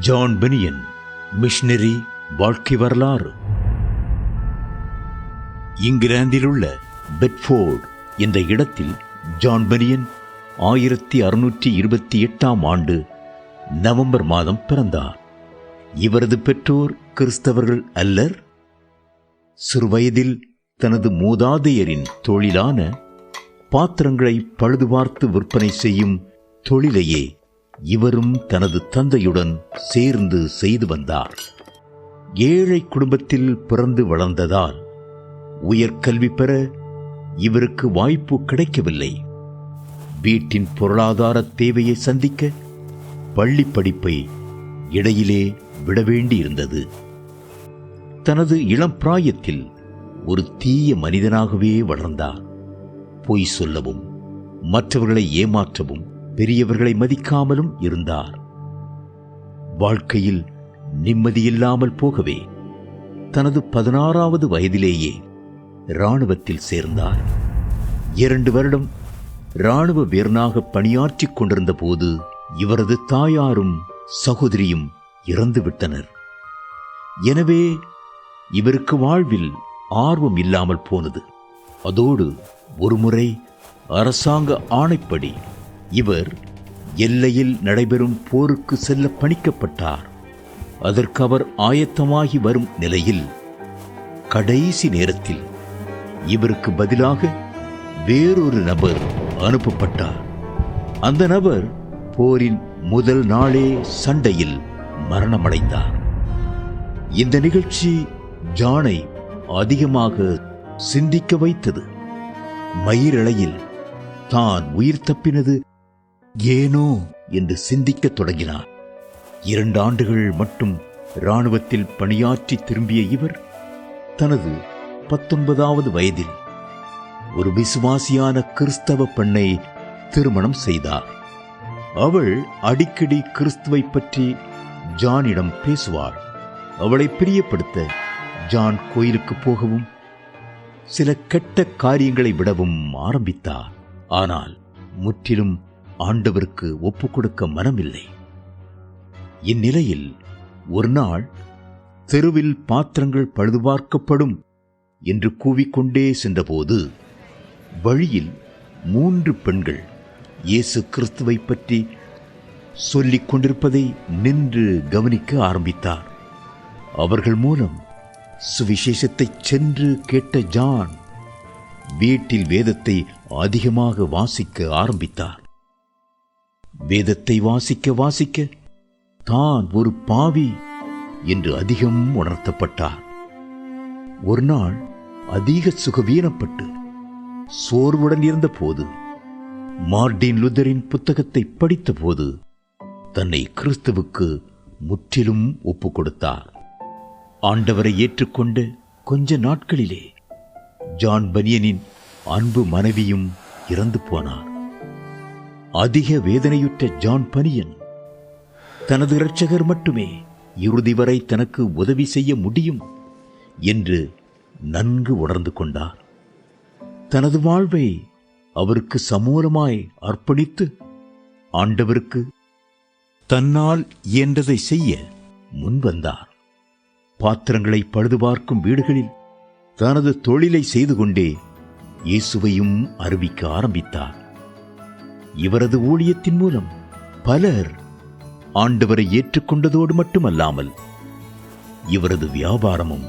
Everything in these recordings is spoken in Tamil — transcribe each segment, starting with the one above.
ஜான் பெனியன் மிஷனரி வாழ்க்கை வரலாறு. இங்கிலாந்தில் உள்ள பெட்ஃபோர்ட் என்ற இடத்தில் ஜான் பெனியன் 1628 ஆண்டு நவம்பர் மாதம் பிறந்தார். இவரது பெற்றோர் கிறிஸ்தவர்கள் அல்லர். சிறுவயதில் தனது மூதாதையரின் தொழிலான பாத்திரங்களை பழுதுபார்த்து விற்பனை செய்யும் தொழிலையே இவரும் தனது தந்தையுடன் சேர்ந்து செய்து வந்தார். ஏழை குடும்பத்தில் பிறந்து வளர்ந்ததால் உயர்கல்வி பெற இவருக்கு வாய்ப்பு கிடைக்கவில்லை. வீட்டின் பொருளாதார தேவையை சந்திக்க பள்ளி படிப்பை இடையிலே விட வேண்டியிருந்தது. தனது இளம் பிராயத்தில் ஒரு தீய மனிதனாகவே வளர்ந்தார். பொய் சொல்லவும் மற்றவர்களை ஏமாற்றவும் பெரியவர்களை மதிக்காமலும் இருந்தார். வாழ்க்கையில் நிம்மதியில்லாமல் போகவே தனது 16வது வயதிலேயே இராணுவத்தில் சேர்ந்தார். 2 வருடம் இராணுவ வீரனாக பணியாற்றிக் கொண்டிருந்த போது இவரது தாயாரும் சகோதரியும் இறந்துவிட்டனர். எனவே இவருக்கு வாழ்வில் ஆர்வம் இல்லாமல் போனது. அதோடு ஒருமுறை அரசாங்க ஆணைப்படி இவர் எல்லையில் நடைபெறும் போருக்கு செல்ல பணிக்கப்பட்டார். அதற்கு அவர் ஆயத்தமாகி வரும் நிலையில் கடைசி நேரத்தில் இவருக்கு பதிலாக வேறொரு நபர் அனுப்பப்பட்டார். அந்த நபர் போரின் முதல் நாளே சண்டையில் மரணமடைந்தார். இந்த நிகழ்ச்சி ஜானை அதிகமாக சிந்திக்க வைத்தது. மயிரிழையில் தான் உயிர் தப்பினது ஏனோ என்று சிந்திக்கத் தொடங்கினார். 2 ஆண்டுகள் மட்டும் இராணுவத்தில் பணியாற்றி திரும்பிய இவர் தனது 19வது வயதில் ஒரு விசுவாசியான கிறிஸ்தவ பெண்ணை திருமணம் செய்தார். அவள் அடிக்கடி கிறிஸ்துவை பற்றி ஜானிடம் பேசுவாள். அவளை பிரியப்படுத்த ஜான் கோயிலுக்கு போகவும் சில கெட்ட காரியங்களை விடவும் ஆரம்பித்தார். ஆனால் முற்றிலும் ஆண்டவருக்கு ஒப்புக் கொடுக்க மனமில்லை. இந்நிலையில் ஒரு நாள் தெருவில் பாத்திரங்கள் பழுதுபார்க்கப்படும் என்று கூவிக்கொண்டே சென்றபோது வழியில் 3 பெண்கள் இயேசு கிறிஸ்துவை பற்றி சொல்லிக் கொண்டிருப்பதை நின்று கவனிக்க ஆரம்பித்தார். அவர்கள் மூலம் சுவிசேஷத்தை சென்று கேட்ட ஜான் வீட்டில் வேதத்தை அதிகமாக வாசிக்க ஆரம்பித்தார். வேதத்தை வாசிக்க வாசிக்க தான் ஒரு பாவி என்று அதிகம் உணர்த்தப்பட்டார். ஒரு நாள் அதிக சுகவீனப்பட்டு சோர்வுடன் இருந்த போது மார்ட்டின் லூதரின் புத்தகத்தை படித்த போது தன்னை கிறிஸ்துவுக்கு முற்றிலும் ஒப்புக் கொடுத்தார். ஆண்டவரை ஏற்றுக்கொண்ட கொஞ்ச நாட்களிலே ஜான் பெனியனின் அன்பு மனைவியும் இறந்து போனார். அதிக வேதனையுற்ற ஜான் பெனியன் தனது இரட்சகர் மட்டுமே இறுதி வரை தனக்கு உதவி செய்ய முடியும் என்று நன்கு உணர்ந்து கொண்டார். தனது வாழ்வை அவருக்கு சமூலமாய் அர்ப்பணித்து ஆண்டவருக்கு தன்னால் இயன்றதை செய்ய முன்வந்தார். பாத்திரங்களை பழுதுபார்க்கும் வீடுகளில் தனது தொழிலை செய்து கொண்டே இயேசுவையும் அறிவிக்க ஆரம்பித்தார். இவரது ஊழியத்தின் மூலம் பலர் ஆண்டவரை ஏற்றுக்கொண்டதோடு மட்டுமல்லாமல் இவரது வியாபாரமும்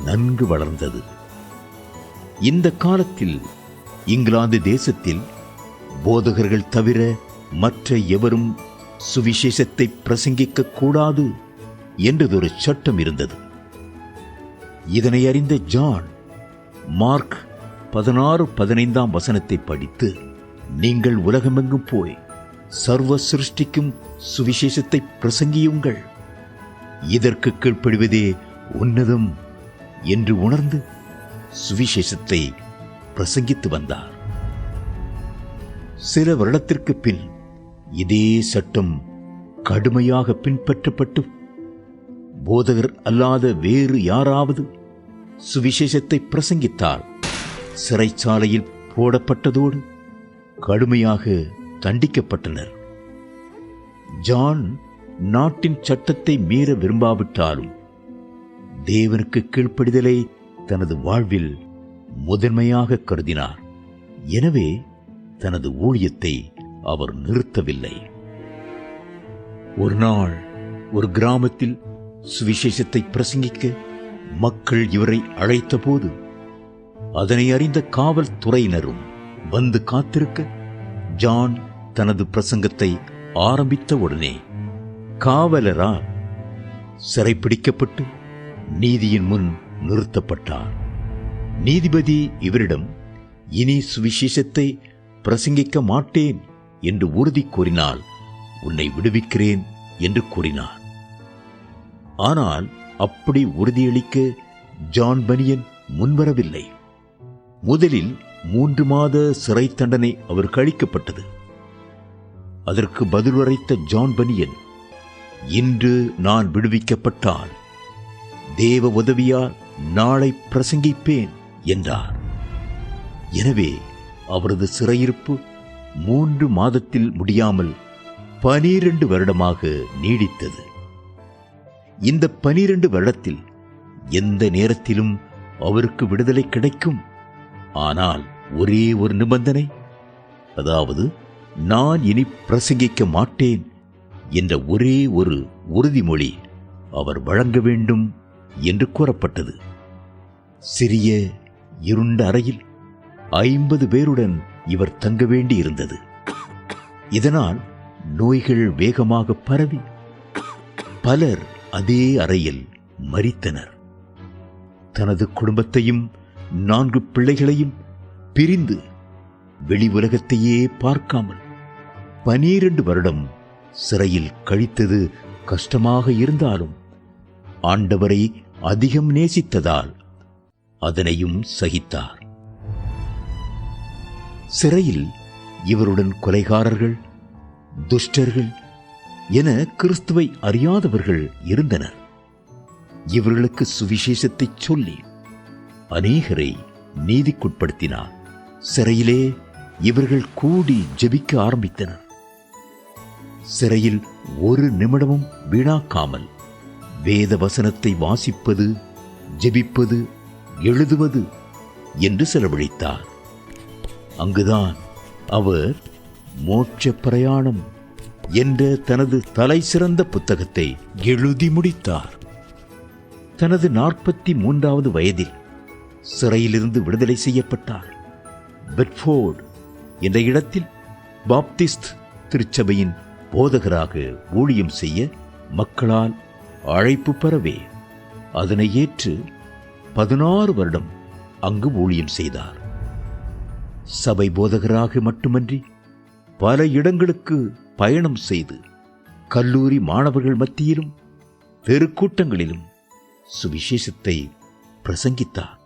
நன்கு வளர்ந்தது. இந்த காலத்தில் இங்கிலாந்து தேசத்தில் போதகர்கள் தவிர மற்ற எவரும் சுவிசேஷத்தை பிரசங்கிக்க கூடாது என்றதொரு சட்டம் இருந்தது. இதனை அறிந்த ஜான் மார்க் 16:15 வசனத்தை படித்து, நீங்கள் உலகமெங்கும் போய் சர்வ சிருஷ்டிக்கும் சுவிசேஷத்தை பிரசங்கியுங்கள், இதற்கு கீழ்ப்படிவதே உன்னதம் என்று உணர்ந்து சுவிசேஷத்தை பிரசங்கித்து வந்தார். சில வருடத்திற்கு பின் இதே சட்டம் கடுமையாக பின்பற்றப்பட்டு போதகர் அல்லாத வேறு யாராவது சுவிசேஷத்தை பிரசங்கித்தால் சிறைச்சாலையில் போடப்பட்டதோடு கடுமையாக தண்டிக்கப்பட்டனர். ஜான் நாட்டின் சட்டத்தை மீற விரும்பாவிட்டாலும் தேவனுக்கு கீழ்ப்படிதலை தனது வாழ்வில் முதன்மையாக கருதினார். எனவே தனது ஊழியத்தை அவர் நிறுத்தவில்லை. ஒரு நாள் ஒரு கிராமத்தில் சுவிசேஷத்தை பிரசங்கிக்க மக்கள் இவரை அழைத்தபோது அதனை அறிந்த காவல்துறையினரும் வந்து காத்திருக்க ஜான் தனது பிரசங்கத்தை ஆரம்பித்த உடனே காவலரால் சிறைப்பிடிக்கப்பட்டு நீதியின் முன் நிறுத்தப்பட்டார். நீதிபதி இவரிடம் இனி சுவிசேஷத்தை பிரசங்கிக்க மாட்டேன் என்று உறுதி கூறினால் உன்னை விடுவிக்கிறேன் என்று கூறினார். ஆனால் அப்படி உறுதியளிக்க ஜான் பனியன் முன்வரவில்லை. முதலில் 3 மாத சிறை தண்டனை அவருக்கு அளிக்கப்பட்டது. அதற்கு பதில் உரைத்த ஜான் பனியன், இன்று நான் விடுவிக்கப்பட்டால் தேவ உதவியால் நாளை பிரசங்கிப்பேன் என்றார். எனவே அவரது சிறையிருப்பு 3 மாதத்தில் முடியாமல் 12 வருடமாக நீடித்தது. இந்த 12 வருடத்தில் எந்த நேரத்திலும் அவருக்கு விடுதலை கிடைக்கும். ஆனால் ஒரே ஒரு நிபந்தனை, அதாவது நான் இனி பிரசங்கிக்க மாட்டேன் என்ற ஒரே ஒரு உறுதிமொழி அவர் வழங்க வேண்டும் என்று கூறப்பட்டது. சிறிய இருண்ட அறையில் 50 பேருடன் இவர் தங்க வேண்டியிருந்தது. இதனால் நோய்கள் வேகமாக பரவி பலர் அதே அறையில் மரித்தனர். தனது குடும்பத்தையும் 4 பிள்ளைகளையும் பிரிந்து வெளி உலகத்தையே பார்க்காமல் 12 வருடம் சிறையில் கழித்தது கஷ்டமாக இருந்தாலும் ஆண்டவரை அதிகம் நேசித்ததால் அதனையும் சகித்தார். சிறையில் இவருடன் கொலைகாரர்கள், துஷ்டர்கள் என கிறிஸ்துவை அறியாதவர்கள் இருந்தனர். இவர்களுக்கு சுவிசேஷத்தை சொல்லி அநேகரை நீதிக்குட்படுத்தினார். சிறையிலே இவர்கள் கூடி ஜெபிக்க ஆரம்பித்தனர். சிறையில் ஒரு நிமிடமும் வீணாக்காமல் வேத வசனத்தை வாசிப்பது, ஜெபிப்பது, எழுதுவது என்று செலவழித்தார். அங்குதான் அவர் மோட்ச பிரயாணம் என்ற தனது தலை சிறந்த புத்தகத்தை எழுதி முடித்தார். தனது 43வது வயதில் சிறையிலிருந்து விடுதலை செய்யப்பட்டார். பெட்ஃபோர்டு என்ற இடத்தில் பாப்திஸ்ட் திருச்சபையின் போதகராக ஊழியம் செய்ய மக்களால் அழைப்பு பெறவே அதனை ஏற்று 16 வருடம் அங்கு ஊழியம் செய்தார். சபை போதகராக மட்டுமன்றி பல இடங்களுக்கு பயணம் செய்து கல்லூரி மாணவர்கள் மத்தியிலும் தெருக்கூட்டங்களிலும் சுவிசேஷத்தை பிரசங்கித்தார்.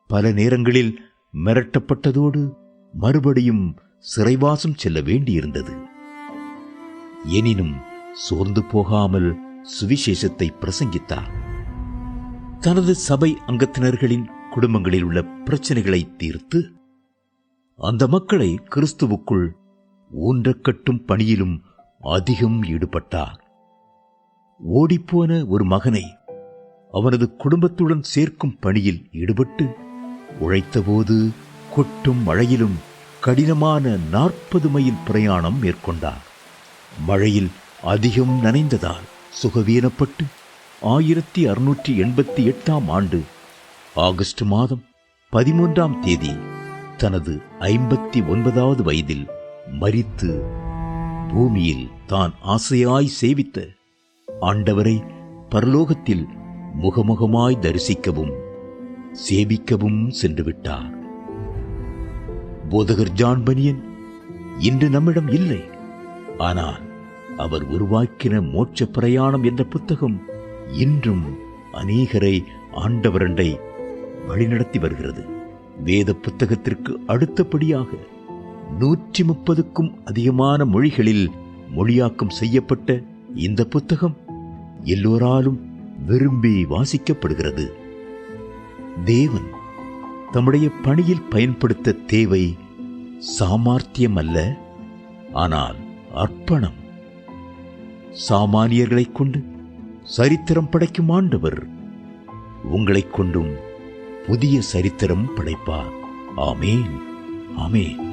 பல நேரங்களில் மிரட்டப்பட்டதோடு மறுபடியும் சிறைவாசம் செல்ல வேண்டியிருந்தது. எனினும் சோர்ந்து போகாமல் சுவிசேஷத்தை பிரசங்கித்தார். தனது சபை அங்கத்தினர்களின் குடும்பங்களில் உள்ள பிரச்சனைகளை தீர்த்து அந்த மக்களை கிறிஸ்துவுக்குள் ஊன்றக்கட்டும் பணியிலும் அதிகம் ஈடுபட்டார். ஓடிப்போன ஒரு மகனை அவனது குடும்பத்துடன் சேர்க்கும் பணியில் ஈடுபட்டு உழைத்தபோது கொட்டும் மழையிலும் கடினமான 40 மைல் பிரயாணம் மேற்கொண்டார். மழையில் அதிகம் நனைந்ததால் சுகவீனப்பட்டு 1688ஆம் ஆண்டு ஆகஸ்ட் மாதம் 13ஆம் தேதி தனது 59வது வயதில் மரித்து பூமியில் தான் ஆசையாய் சேவித்த ஆண்டவரை பரலோகத்தில் முகமுகமாய் தரிசிக்கவும் சேவிக்கவும் சென்று விட்டார். போதகர் ஜான் பனியன் இன்று நம்மிடம் இல்லை. ஆனால் அவர் உருவாக்கின மோட்ச பிரயாணம் என்ற புத்தகம் இன்றும் அநேகரை ஆண்டவரண்டை வழிநடத்தி வருகிறது. வேத புத்தகத்திற்கு அடுத்தபடியாக 130க்கும் அதிகமான மொழிகளில் மொழியாக்கம் செய்யப்பட்ட இந்த புத்தகம் எல்லோராலும் விரும்பி வாசிக்கப்படுகிறது. தேவன் தம்முடைய பணியில் பயன்படுத்த தேவை சாமர்த்தியம் அல்ல, ஆனால் அர்ப்பணம். சாமானியர்களைக் கொண்டு சரித்திரம் படைக்கும் ஆண்டவர் உங்களைக் கொண்டும் புதிய சரித்திரம் படைப்பார். ஆமேன், ஆமேன்.